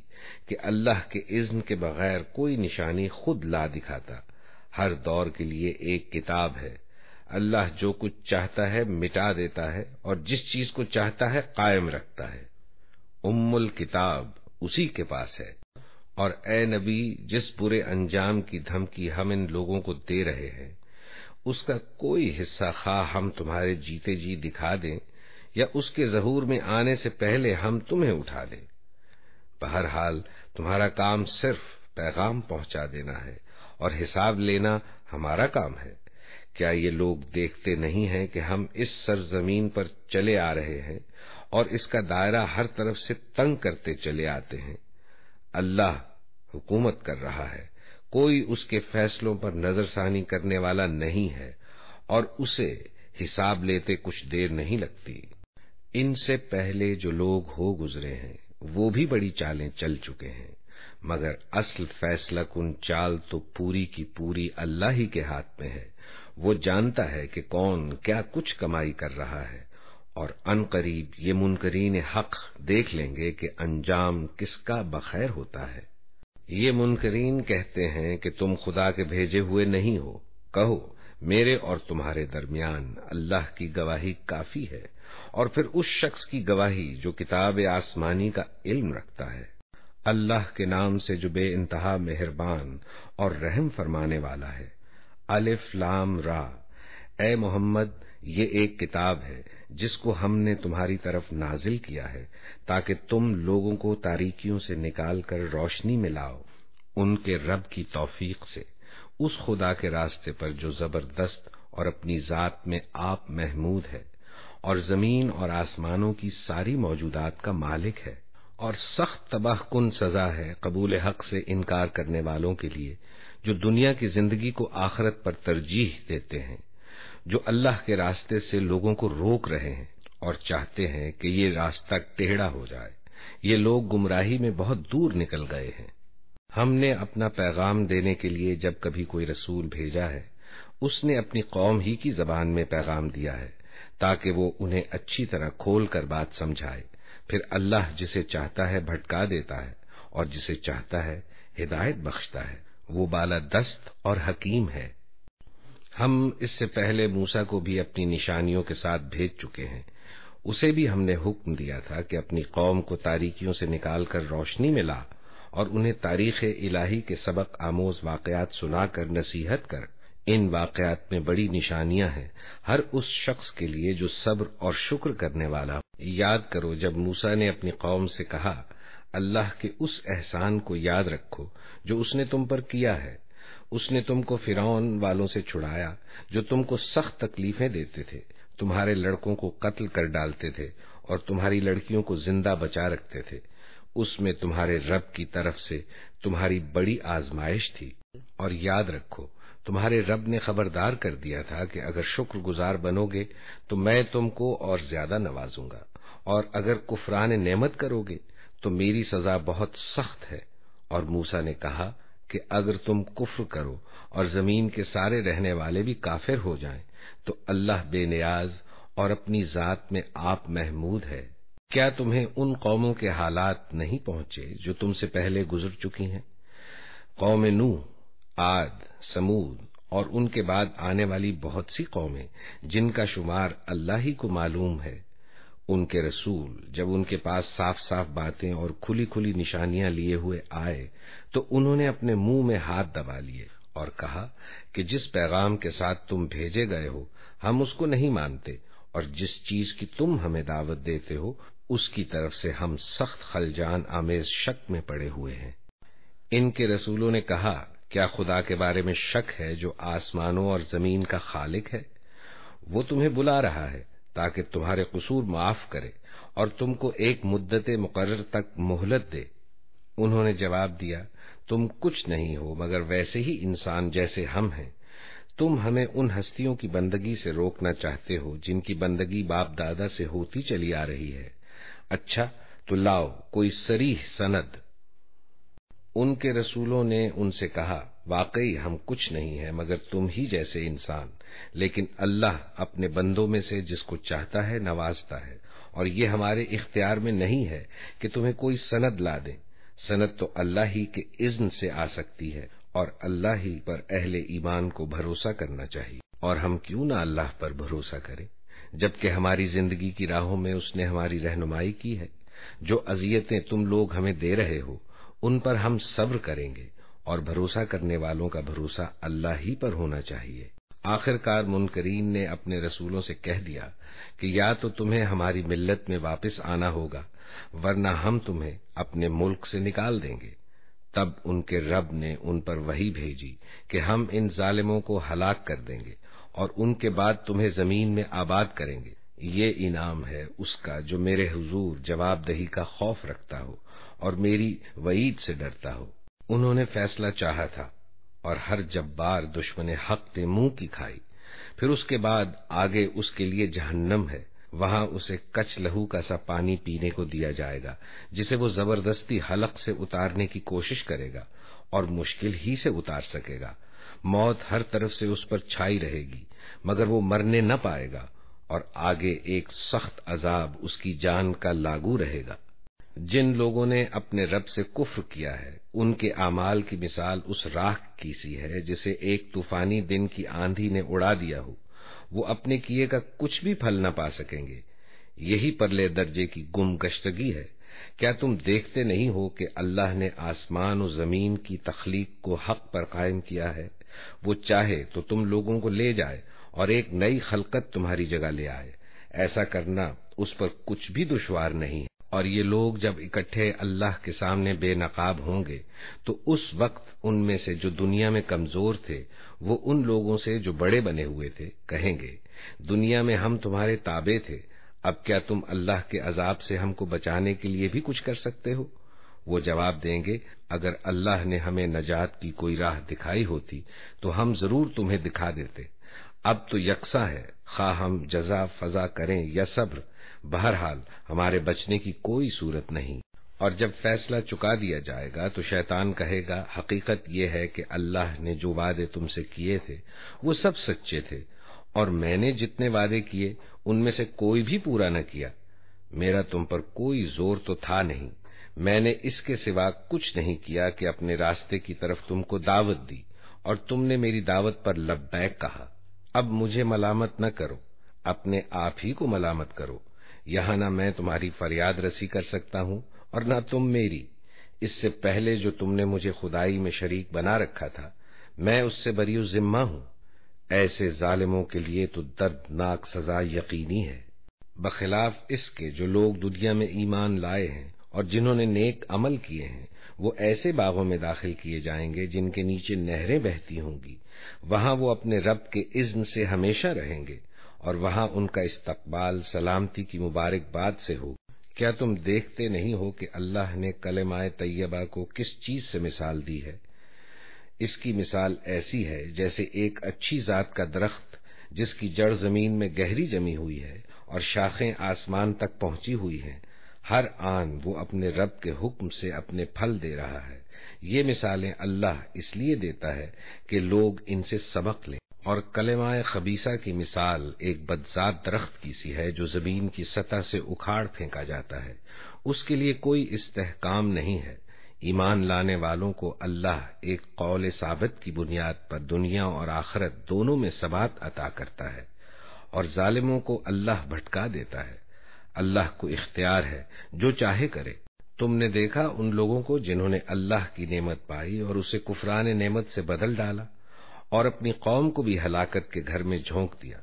کہ اللہ کے اذن کے بغیر کوئی نشانی خود لا دکھاتا۔ ہر دور کے لیے ایک کتاب ہے، اللہ جو کچھ چاہتا ہے مٹا دیتا ہے اور جس چیز کو چاہتا ہے قائم رکھتا ہے۔ الکتاب اسی کے پاس ہے۔ اور اے نبی، جس برے انجام کی دھمکی ہم ان لوگوں کو دے رہے ہیں اس کا کوئی حصہ خواہ ہم تمہارے جیتے جی دکھا دیں یا اس کے ظہور میں آنے سے پہلے ہم تمہیں اٹھا لیں، بہرحال تمہارا کام صرف پیغام پہنچا دینا ہے اور حساب لینا ہمارا کام ہے۔ کیا یہ لوگ دیکھتے نہیں ہیں کہ ہم اس سرزمین پر چلے آ رہے ہیں اور اس کا دائرہ ہر طرف سے تنگ کرتے چلے آتے ہیں؟ اللہ حکومت کر رہا ہے، کوئی اس کے فیصلوں پر نظر ثانی کرنے والا نہیں ہے اور اسے حساب لیتے کچھ دیر نہیں لگتی۔ ان سے پہلے جو لوگ ہو گزرے ہیں وہ بھی بڑی چالیں چل چکے ہیں، مگر اصل فیصلہ کن چال تو پوری کی پوری اللہ ہی کے ہاتھ میں ہے۔ وہ جانتا ہے کہ کون کیا کچھ کمائی کر رہا ہے، اور ان قریب یہ منکرین حق دیکھ لیں گے کہ انجام کس کا بخیر ہوتا ہے۔ یہ منکرین کہتے ہیں کہ تم خدا کے بھیجے ہوئے نہیں ہو۔ کہو، میرے اور تمہارے درمیان اللہ کی گواہی کافی ہے، اور پھر اس شخص کی گواہی جو کتاب آسمانی کا علم رکھتا ہے۔ اللہ کے نام سے جو بے انتہا مہربان اور رحم فرمانے والا ہے۔ الف لام را۔ اے محمد، یہ ایک کتاب ہے جس کو ہم نے تمہاری طرف نازل کیا ہے تاکہ تم لوگوں کو تاریکیوں سے نکال کر روشنی میں لاؤ ان کے رب کی توفیق سے، اس خدا کے راستے پر جو زبردست اور اپنی ذات میں آپ محمود ہے اور زمین اور آسمانوں کی ساری موجودات کا مالک ہے۔ اور سخت تباہ کن سزا ہے قبول حق سے انکار کرنے والوں کے لیے جو دنیا کی زندگی کو آخرت پر ترجیح دیتے ہیں، جو اللہ کے راستے سے لوگوں کو روک رہے ہیں اور چاہتے ہیں کہ یہ راستہ ٹیڑھا ہو جائے۔ یہ لوگ گمراہی میں بہت دور نکل گئے ہیں۔ ہم نے اپنا پیغام دینے کے لیے جب کبھی کوئی رسول بھیجا ہے اس نے اپنی قوم ہی کی زبان میں پیغام دیا ہے تاکہ وہ انہیں اچھی طرح کھول کر بات سمجھائے۔ پھر اللہ جسے چاہتا ہے بھٹکا دیتا ہے اور جسے چاہتا ہے ہدایت بخشتا ہے۔ وہ بالادست اور حکیم ہے۔ ہم اس سے پہلے موسیٰ کو بھی اپنی نشانیوں کے ساتھ بھیج چکے ہیں۔ اسے بھی ہم نے حکم دیا تھا کہ اپنی قوم کو تاریکیوں سے نکال کر روشنی میں لا اور انہیں تاریخ الہی کے سبق آموز واقعات سنا کر نصیحت کر۔ ان واقعات میں بڑی نشانیاں ہیں ہر اس شخص کے لیے جو صبر اور شکر کرنے والا ہو۔ یاد کرو جب موسیٰ نے اپنی قوم سے کہا، اللہ کے اس احسان کو یاد رکھو جو اس نے تم پر کیا ہے۔ اس نے تم کو فرعون والوں سے چھڑایا جو تم کو سخت تکلیفیں دیتے تھے، تمہارے لڑکوں کو قتل کر ڈالتے تھے اور تمہاری لڑکیوں کو زندہ بچا رکھتے تھے۔ اس میں تمہارے رب کی طرف سے تمہاری بڑی آزمائش تھی، اور یاد رکھو تمہارے رب نے خبردار کر دیا تھا کہ اگر شکر گزار بنو گے تو میں تم کو اور زیادہ نوازوں گا، اور اگر کفران نعمت کرو گے تو میری سزا بہت سخت ہے۔ اور موسیٰ نے کہا کہ اگر تم کفر کرو اور زمین کے سارے رہنے والے بھی کافر ہو جائیں تو اللہ بے نیاز اور اپنی ذات میں آپ محمود ہے۔ کیا تمہیں ان قوموں کے حالات نہیں پہنچے جو تم سے پہلے گزر چکی ہیں؟ قوم نوح، عاد، سمود اور ان کے بعد آنے والی بہت سی قومیں جن کا شمار اللہ ہی کو معلوم ہے۔ ان کے رسول جب ان کے پاس صاف صاف باتیں اور کھلی کھلی نشانیاں لیے ہوئے آئے تو انہوں نے اپنے منہ میں ہاتھ دبا لیے اور کہا کہ جس پیغام کے ساتھ تم بھیجے گئے ہو ہم اس کو نہیں مانتے، اور جس چیز کی تم ہمیں دعوت دیتے ہو اس کی طرف سے ہم سخت خلجان آمیز شک میں پڑے ہوئے ہیں۔ ان کے رسولوں نے کہا کیا خدا کے بارے میں شک ہے جو آسمانوں اور زمین کا خالق ہے؟ وہ تمہیں بلا رہا ہے تاکہ تمہارے قصور معاف کرے اور تم کو ایک مدت مقرر تک مہلت دے۔ انہوں نے جواب دیا تم کچھ نہیں ہو مگر ویسے ہی انسان جیسے ہم ہیں۔ تم ہمیں ان ہستیوں کی بندگی سے روکنا چاہتے ہو جن کی بندگی باپ دادا سے ہوتی چلی آ رہی ہے۔ اچھا تو لاؤ کوئی صریح سند۔ ان کے رسولوں نے ان سے کہا واقعی ہم کچھ نہیں ہیں مگر تم ہی جیسے انسان، لیکن اللہ اپنے بندوں میں سے جس کو چاہتا ہے نوازتا ہے، اور یہ ہمارے اختیار میں نہیں ہے کہ تمہیں کوئی سند لا دیں۔ سند تو اللہ ہی کے اذن سے آ سکتی ہے، اور اللہ ہی پر اہل ایمان کو بھروسہ کرنا چاہیے۔ اور ہم کیوں نہ اللہ پر بھروسہ کریں جبکہ ہماری زندگی کی راہوں میں اس نے ہماری رہنمائی کی ہے۔ جو اذیتیں تم لوگ ہمیں دے رہے ہو ان پر ہم صبر کریں گے، اور بھروسہ کرنے والوں کا بھروسہ اللہ ہی پر ہونا چاہیے۔ آخر کار منکرین نے اپنے رسولوں سے کہہ دیا کہ یا تو تمہیں ہماری ملت میں واپس آنا ہوگا ورنہ ہم تمہیں اپنے ملک سے نکال دیں گے۔ تب ان کے رب نے ان پر وحی بھیجی کہ ہم ان ظالموں کو ہلاک کر دیں گے اور ان کے بعد تمہیں زمین میں آباد کریں گے۔ یہ انعام ہے اس کا جو میرے حضور جواب دہی کا خوف رکھتا ہو اور میری وعید سے ڈرتا ہو۔ انہوں نے فیصلہ چاہا تھا اور ہر جبار دشمن حق نے منہ کی کھائی۔ پھر اس کے بعد آگے اس کے لیے جہنم ہے، وہاں اسے کچ لہو کا سا پانی پینے کو دیا جائے گا جسے وہ زبردستی حلق سے اتارنے کی کوشش کرے گا اور مشکل ہی سے اتار سکے گا۔ موت ہر طرف سے اس پر چھائی رہے گی مگر وہ مرنے نہ پائے گا، اور آگے ایک سخت عذاب اس کی جان کا لاگو رہے گا۔ جن لوگوں نے اپنے رب سے کفر کیا ہے ان کے اعمال کی مثال اس راکھ کی سی ہے جسے ایک طوفانی دن کی آندھی نے اڑا دیا ہو۔ وہ اپنے کیے کا کچھ بھی پھل نہ پا سکیں گے۔ یہی پرلے درجے کی گم گشتگی ہے۔ کیا تم دیکھتے نہیں ہو کہ اللہ نے آسمان و زمین کی تخلیق کو حق پر قائم کیا ہے؟ وہ چاہے تو تم لوگوں کو لے جائے اور ایک نئی خلقت تمہاری جگہ لے آئے۔ ایسا کرنا اس پر کچھ بھی دشوار نہیں ہے۔ اور یہ لوگ جب اکٹھے اللہ کے سامنے بے نقاب ہوں گے تو اس وقت ان میں سے جو دنیا میں کمزور تھے وہ ان لوگوں سے جو بڑے بنے ہوئے تھے کہیں گے دنیا میں ہم تمہارے تابع تھے، اب کیا تم اللہ کے عذاب سے ہم کو بچانے کے لیے بھی کچھ کر سکتے ہو؟ وہ جواب دیں گے اگر اللہ نے ہمیں نجات کی کوئی راہ دکھائی ہوتی تو ہم ضرور تمہیں دکھا دیتے۔ اب تو یکساں ہے، خواہ ہم جزا فضا کریں یا صبر، بہرحال ہمارے بچنے کی کوئی صورت نہیں۔ اور جب فیصلہ چکا دیا جائے گا تو شیطان کہے گا حقیقت یہ ہے کہ اللہ نے جو وعدے تم سے کیے تھے وہ سب سچے تھے، اور میں نے جتنے وعدے کیے ان میں سے کوئی بھی پورا نہ کیا۔ میرا تم پر کوئی زور تو تھا نہیں، میں نے اس کے سوا کچھ نہیں کیا کہ اپنے راستے کی طرف تم کو دعوت دی اور تم نے میری دعوت پر لبیک کہا۔ اب مجھے ملامت نہ کرو، اپنے آپ ہی کو ملامت کرو۔ یہاں نہ میں تمہاری فریاد رسی کر سکتا ہوں اور نہ تم میری۔ اس سے پہلے جو تم نے مجھے خدائی میں شریک بنا رکھا تھا میں اس سے بری ذمہ ہوں۔ ایسے ظالموں کے لیے تو دردناک سزا یقینی ہے۔ بخلاف اس کے جو لوگ دنیا میں ایمان لائے ہیں اور جنہوں نے نیک عمل کیے ہیں وہ ایسے باغوں میں داخل کیے جائیں گے جن کے نیچے نہریں بہتی ہوں گی، وہاں وہ اپنے رب کے اذن سے ہمیشہ رہیں گے، اور وہاں ان کا استقبال سلامتی کی مبارکباد سے ہوگا۔ کیا تم دیکھتے نہیں ہو کہ اللہ نے کلمہ طیبہ کو کس چیز سے مثال دی ہے؟ اس کی مثال ایسی ہے جیسے ایک اچھی ذات کا درخت جس کی جڑ زمین میں گہری جمی ہوئی ہے اور شاخیں آسمان تک پہنچی ہوئی ہیں، ہر آن وہ اپنے رب کے حکم سے اپنے پھل دے رہا ہے۔ یہ مثالیں اللہ اس لیے دیتا ہے کہ لوگ ان سے سبق لیں۔ اور کلمہ خبیثہ کی مثال ایک بدذات درخت کی سی ہے جو زمین کی سطح سے اکھاڑ پھینکا جاتا ہے، اس کے لیے کوئی استحکام نہیں ہے۔ ایمان لانے والوں کو اللہ ایک قول ثابت کی بنیاد پر دنیا اور آخرت دونوں میں ثبات عطا کرتا ہے، اور ظالموں کو اللہ بھٹکا دیتا ہے۔ اللہ کو اختیار ہے، جو چاہے کرے۔ تم نے دیکھا ان لوگوں کو جنہوں نے اللہ کی نعمت پائی اور اسے کفران نعمت سے بدل ڈالا، اور اپنی قوم کو بھی ہلاکت کے گھر میں جھونک دیا،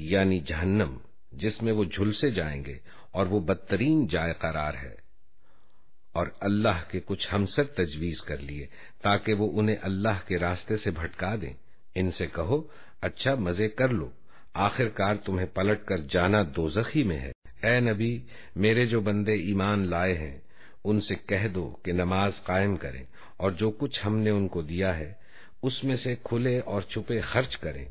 یعنی جہنم، جس میں وہ جھلسے جائیں گے اور وہ بدترین جائے قرار ہے۔ اور اللہ کے کچھ ہمسر تجویز کر لیے تاکہ وہ انہیں اللہ کے راستے سے بھٹکا دیں۔ ان سے کہو اچھا مزے کر لو، آخر کار تمہیں پلٹ کر جانا دوزخ ہی میں ہے۔ اے نبی، میرے جو بندے ایمان لائے ہیں ان سے کہہ دو کہ نماز قائم کریں، اور جو کچھ ہم نے ان کو دیا ہے اس میں سے کھلے اور چھپے خرچ کریں،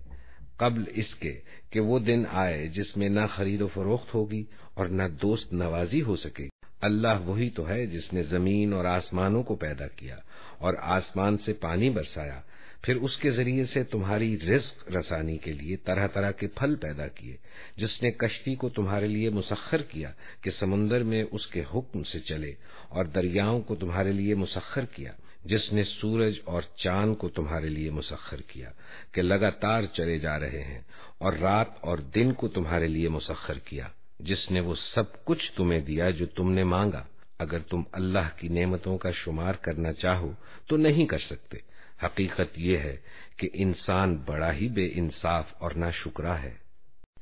قبل اس کے کہ وہ دن آئے جس میں نہ خرید و فروخت ہوگی اور نہ دوست نوازی ہو سکے۔ اللہ وہی تو ہے جس نے زمین اور آسمانوں کو پیدا کیا اور آسمان سے پانی برسایا، پھر اس کے ذریعے سے تمہاری رزق رسانی کے لیے طرح طرح کے پھل پیدا کیے، جس نے کشتی کو تمہارے لیے مسخر کیا کہ سمندر میں اس کے حکم سے چلے، اور دریاؤں کو تمہارے لیے مسخر کیا، جس نے سورج اور چاند کو تمہارے لیے مسخر کیا کہ لگاتار چلے جا رہے ہیں، اور رات اور دن کو تمہارے لیے مسخر کیا، جس نے وہ سب کچھ تمہیں دیا جو تم نے مانگا۔ اگر تم اللہ کی نعمتوں کا شمار کرنا چاہو تو نہیں کر سکتے۔ حقیقت یہ ہے کہ انسان بڑا ہی بے انصاف اور ناشکرا ہے۔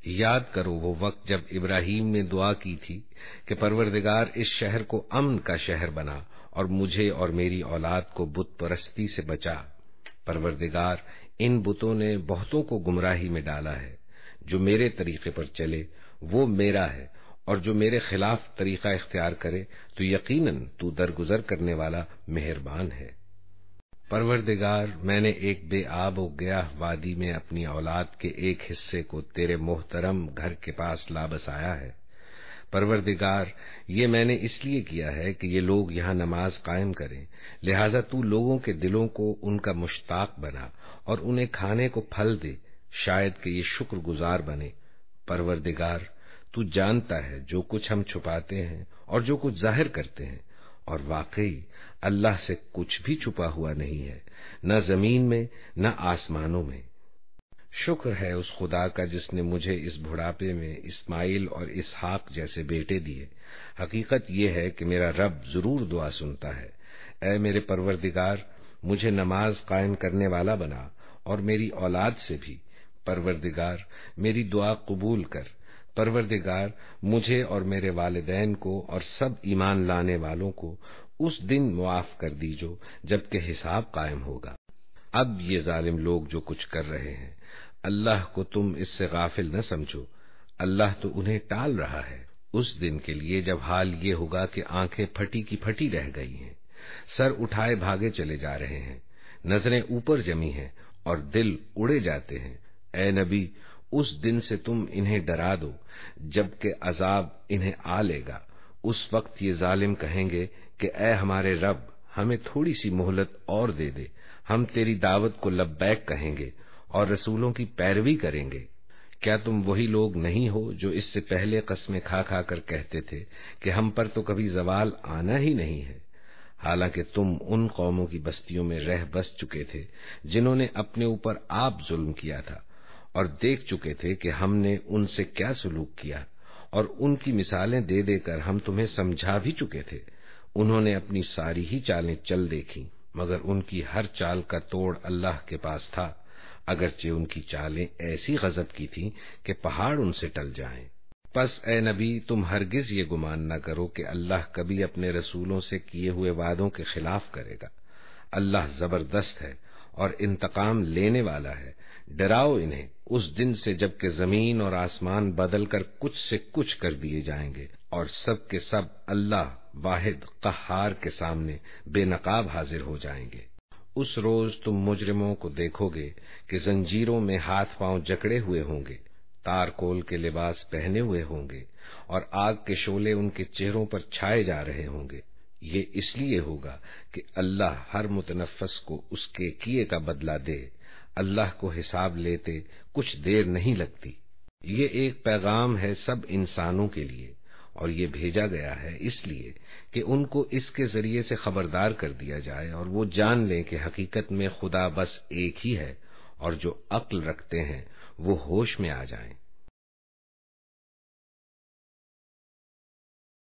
یاد کرو وہ وقت جب ابراہیم نے دعا کی تھی کہ پروردگار اس شہر کو امن کا شہر بنا اور مجھے اور میری اولاد کو بت پرستی سے بچا۔ پروردگار، ان بتوں نے بہتوں کو گمراہی میں ڈالا ہے۔ جو میرے طریقے پر چلے وہ میرا ہے، اور جو میرے خلاف طریقہ اختیار کرے تو یقیناً تو درگزر کرنے والا مہربان ہے۔ پروردگار، میں نے ایک بے آب و گیاہ وادی میں اپنی اولاد کے ایک حصے کو تیرے محترم گھر کے پاس لا بسایا ہے۔ پروردگار، یہ میں نے اس لیے کیا ہے کہ یہ لوگ یہاں نماز قائم کریں، لہذا تو لوگوں کے دلوں کو ان کا مشتاق بنا اور انہیں کھانے کو پھل دے، شاید کہ یہ شکر گزار بنے۔ پروردگار، تو جانتا ہے جو کچھ ہم چھپاتے ہیں اور جو کچھ ظاہر کرتے ہیں، اور واقعی اللہ سے کچھ بھی چھپا ہوا نہیں ہے، نہ زمین میں نہ آسمانوں میں۔ شکر ہے اس خدا کا جس نے مجھے اس بڑھاپے میں اسماعیل اور اسحاق جیسے بیٹے دیے۔ حقیقت یہ ہے کہ میرا رب ضرور دعا سنتا ہے۔ اے میرے پروردگار، مجھے نماز قائم کرنے والا بنا اور میری اولاد سے بھی۔ پروردگار، میری دعا قبول کر۔ پروردگار، مجھے اور میرے والدین کو اور سب ایمان لانے والوں کو اس دن معاف کر دیجو جب کہ حساب قائم ہوگا۔ اب یہ ظالم لوگ جو کچھ کر رہے ہیں، اللہ کو تم اس سے غافل نہ سمجھو، اللہ تو انہیں ٹال رہا ہے اس دن کے لیے جب حال یہ ہوگا کہ آنکھیں پھٹی کی پھٹی رہ گئی ہیں، سر اٹھائے بھاگے چلے جا رہے ہیں، نظریں اوپر جمی ہیں اور دل اڑے جاتے ہیں۔ اے نبی، اس دن سے تم انہیں ڈرا دو جب کہ عذاب انہیں آ لے گا۔ اس وقت یہ ظالم کہیں گے کہ اے ہمارے رب، ہمیں تھوڑی سی مہلت اور دے دے، ہم تیری دعوت کو لبیک کہیں گے اور رسولوں کی پیروی کریں گے۔ کیا تم وہی لوگ نہیں ہو جو اس سے پہلے قسمیں کھا کھا کر کہتے تھے کہ ہم پر تو کبھی زوال آنا ہی نہیں ہے، حالانکہ تم ان قوموں کی بستیوں میں رہ بس چکے تھے جنہوں نے اپنے اوپر آپ ظلم کیا تھا، اور دیکھ چکے تھے کہ ہم نے ان سے کیا سلوک کیا، اور ان کی مثالیں دے دے کر ہم تمہیں سمجھا بھی چکے تھے۔ انہوں نے اپنی ساری ہی چالیں چل دیکھیں، مگر ان کی ہر چال کا توڑ اللہ کے پاس تھا، اگرچہ ان کی چالیں ایسی غضب کی تھیں کہ پہاڑ ان سے ٹل جائیں۔ پس اے نبی تم ہرگز یہ گمان نہ کرو کہ اللہ کبھی اپنے رسولوں سے کیے ہوئے وعدوں کے خلاف کرے گا۔ اللہ زبردست ہے اور انتقام لینے والا ہے۔ ڈراؤ انہیں اس دن سے جب کہ زمین اور آسمان بدل کر کچھ سے کچھ کر دیے جائیں گے اور سب کے سب اللہ واحد قہار کے سامنے بے نقاب حاضر ہو جائیں گے۔ اس روز تم مجرموں کو دیکھو گے کہ زنجیروں میں ہاتھ پاؤں جکڑے ہوئے ہوں گے، تار کول کے لباس پہنے ہوئے ہوں گے اور آگ کے شعلے ان کے چہروں پر چھائے جا رہے ہوں گے۔ یہ اس لیے ہوگا کہ اللہ ہر متنفس کو اس کے کیے کا بدلہ دے۔ اللہ کو حساب لیتے کچھ دیر نہیں لگتی۔ یہ ایک پیغام ہے سب انسانوں کے لیے، اور یہ بھیجا گیا ہے اس لیے کہ ان کو اس کے ذریعے سے خبردار کر دیا جائے اور وہ جان لیں کہ حقیقت میں خدا بس ایک ہی ہے، اور جو عقل رکھتے ہیں وہ ہوش میں آ جائیں۔